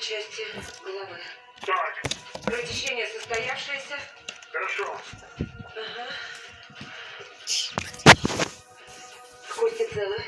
части головы. Так, Кровотечение состоявшееся. хорошо. Ага. Кости целы.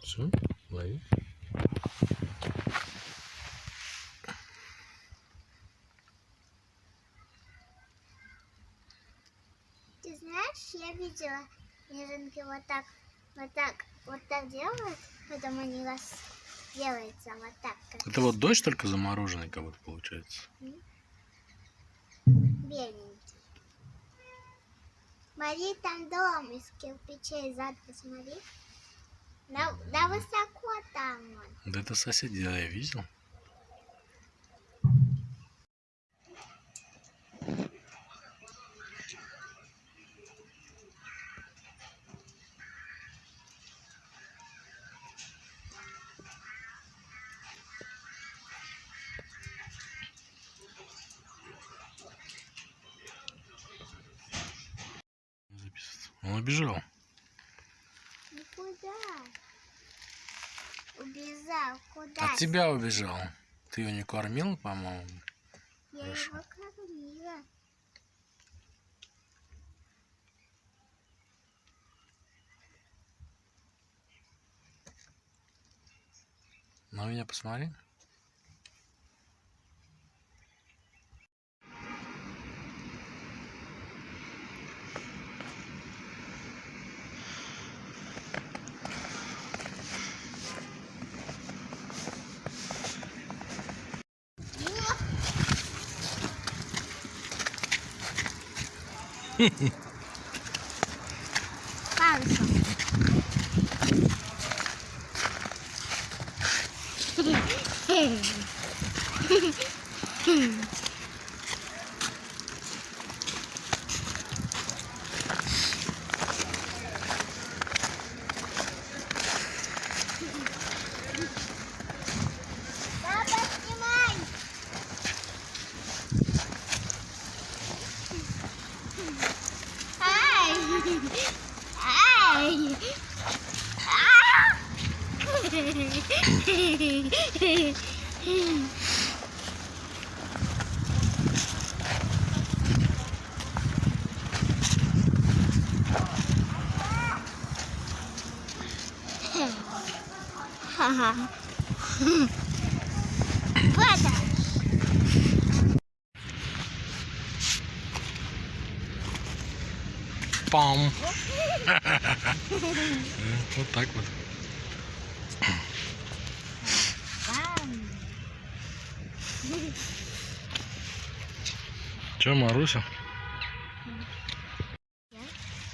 Все, лови. Ты знаешь, я видела, неженки вот так делают, потом они делается вот так, как Это вот дождь только замороженный как будто получается. беленький. Смотри, там дом из кирпичей, зад посмотри. Да высоко там он. Да это соседи, я видел. Он убежал. Куда? Убежал, куда? От тебя убежал. Ты его не кормил, по-моему? Я Хорошо. его кормила. На меня посмотри. Палочку. Папа, снимай! Ай! Ай! Ха-ха. Вот он. Пам. Вот так вот. Че, Маруся?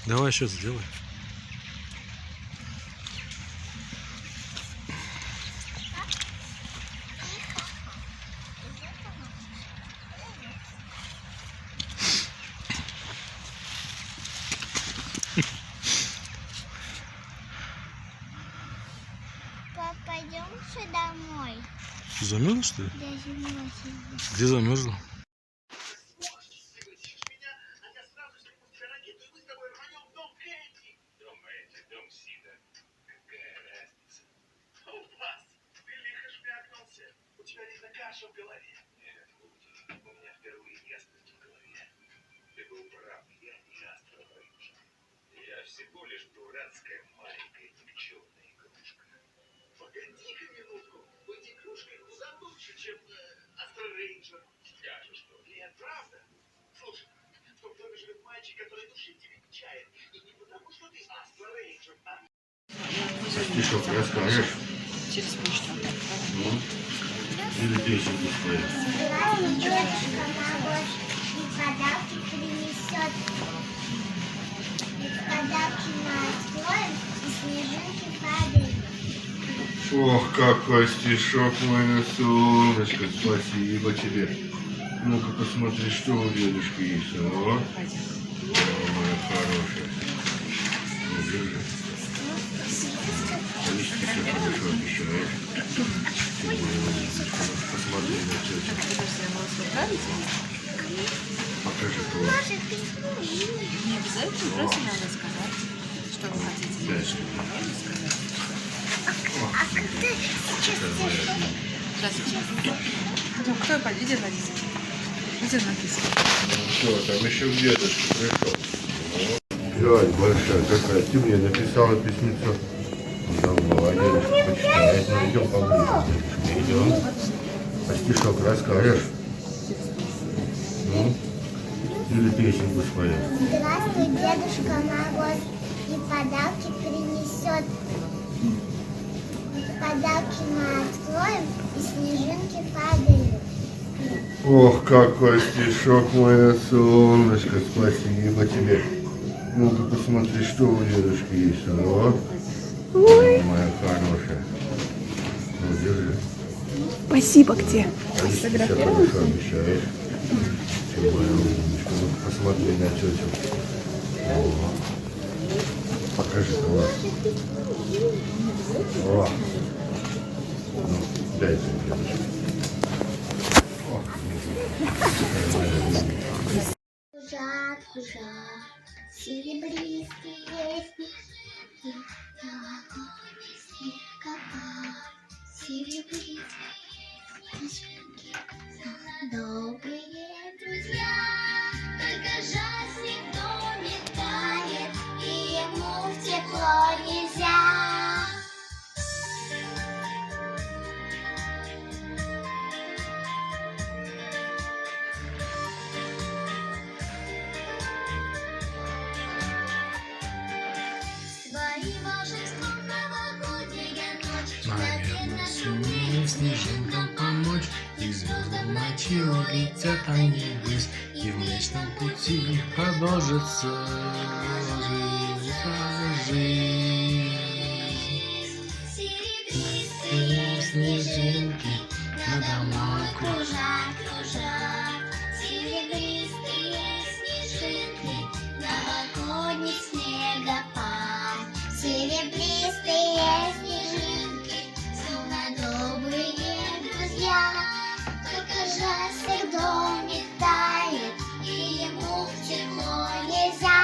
Давай еще сделай. Папа, пойдем домой. Замерзла, что ли? Я зимой сижу. Где замерзла? У тебя, видно, каша в голове. Нет, у меня впервые ясность в голове. Ты был прав, я не астрорейнджер. Я всего лишь дурацкая маленькая никчемная игрушка. Погоди-ка минутку. Быть игрушкой куда лучше, чем астрорейнджер. Скажешь, что? Нет, правда. Слушай, в том доме живет мальчик, который души тебе не чает и не Стишок расскажешь? Через почту. Ну, или песенку споешь? Здравствуй, дедушка Мороз, и подарки принесет. И подарки мы откроем, и снежинки падают. Ох, какой стишок, мой на солнышко, спасибо тебе. Ну-ка посмотри, что у дедушки есть. О, моя хорошая. Ну, держи. А если ты все хорошо обещаешь, тем более умничка. Посмотри на тетю. Покажи класс. Маша, ты Не обязательно, просто надо сказать, что вы хотите. Дальше. а как ты сейчас стишок? Сейчас. Ну, кто пойдет? Где написано? Где написано? Ну что, там еще дедушка пришел. Жаль, большая какая. Ты мне написала письмецо. Давно, а дедушка почитает. Ну, идем поближе, дедушка, идем. А стишок расскажешь? Ну? Или песенку споем? Здравствуй, Дедушка Мороз, и подарки принесет. Подарки мы откроем, и снежинки падают. Ох, какой стишок, мое солнышко, спасибо тебе. Ну-ка посмотри, что у дедушки есть. О, моя хорошая. Ну, держи. Спасибо, где? А если ты все хорошо обещаешь? Ты моя умничка. Ну-ка посмотри на тетю. О, покажи класс. О, ну, дай это дедушке. Ох, какая моя умничка. Кружат, кружат, серебристые снеги, серебристые снежки, добрые друзья. Только жаль, снег в доме тает, и ему в тепло нельзя. Твои волшебством новогодняя ночь, Наверное, сумеет снежинкам помочь, и звезды в ночи улетят они ввысь, и в Млечном Пути продолжится жизнь. серебристые Снежинки надо мной кружат, кружат, серебристые снежинки, новогодний снегопад. Серебристые снежинки, словно добрые друзья. Только жаль, снег в доме тает, и ему в тепло нельзя.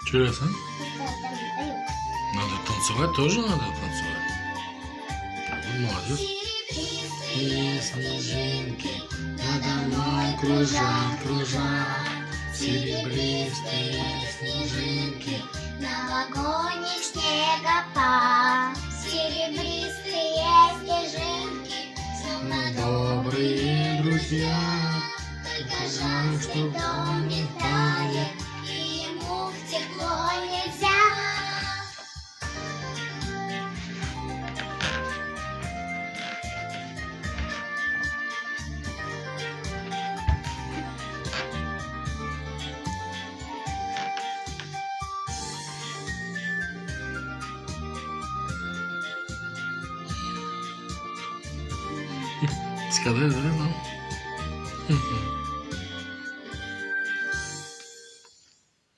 Интересно. Надо танцевать, тоже надо танцевать. Вот молодец. И снежинки надо мной кружат, кружат, серебристые снежинки. Новогодний снегопад, серебристые снежинки, словно Добрые друзья, только жаль, что в доме тает, и ему в тепло нельзя. Сказать, да, ну?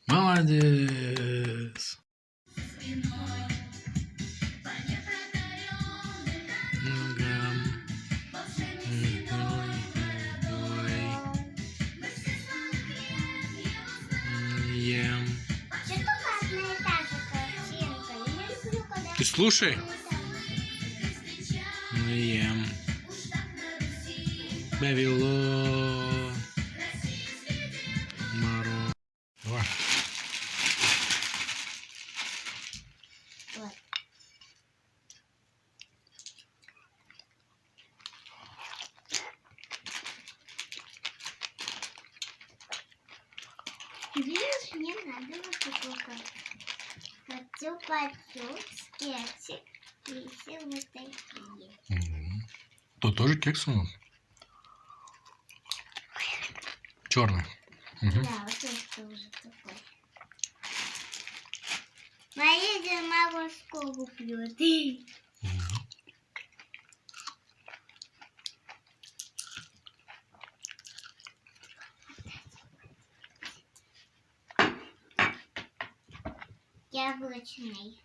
Молодец. Ем. Что только одна и та же картинка. Я не люблю, когда... Ты слушай. Ем. Вавилон. Мороз. Давай. Вот. Видишь, мне надо вот такой. Хочу перчик. И все вот такие. Тут тоже кекс у нас? Черный. Угу. Да, вот это тоже такой. Моя мама в школу пьет. Яблочный.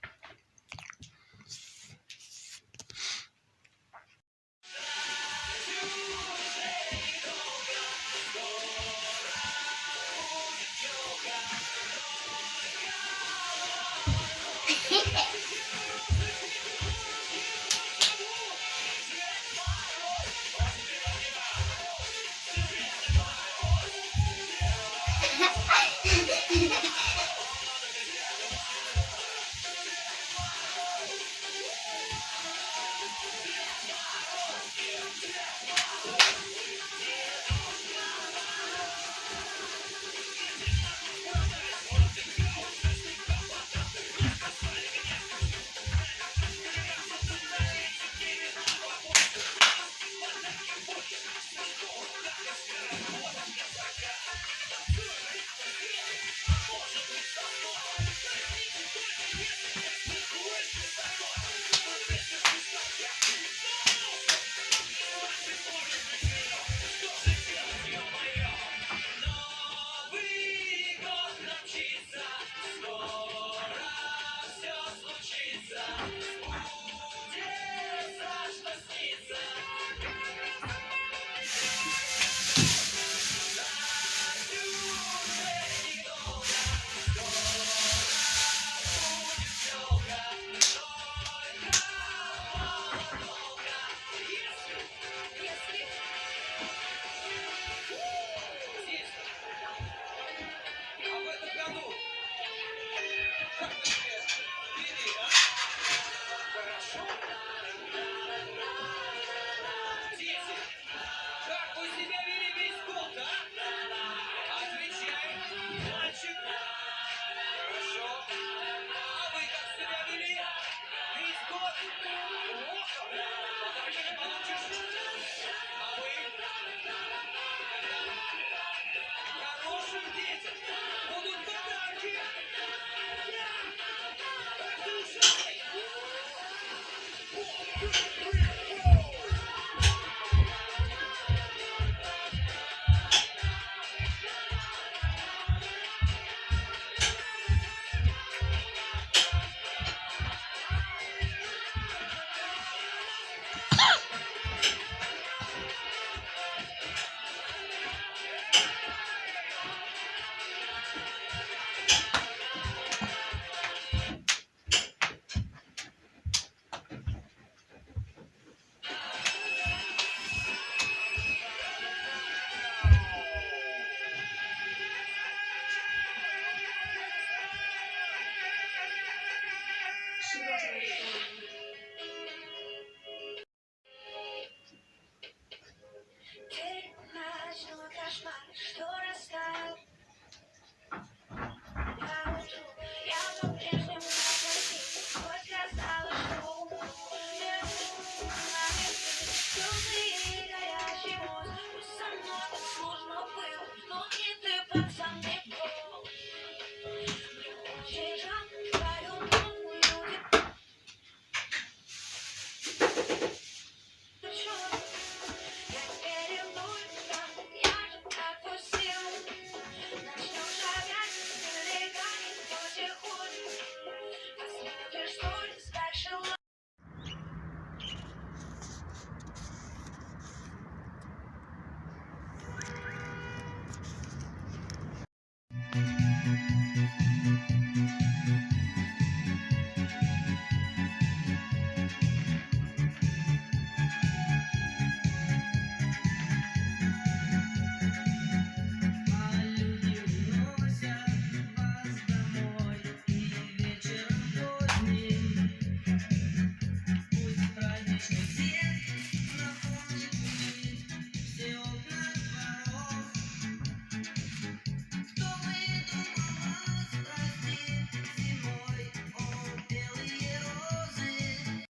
Пацан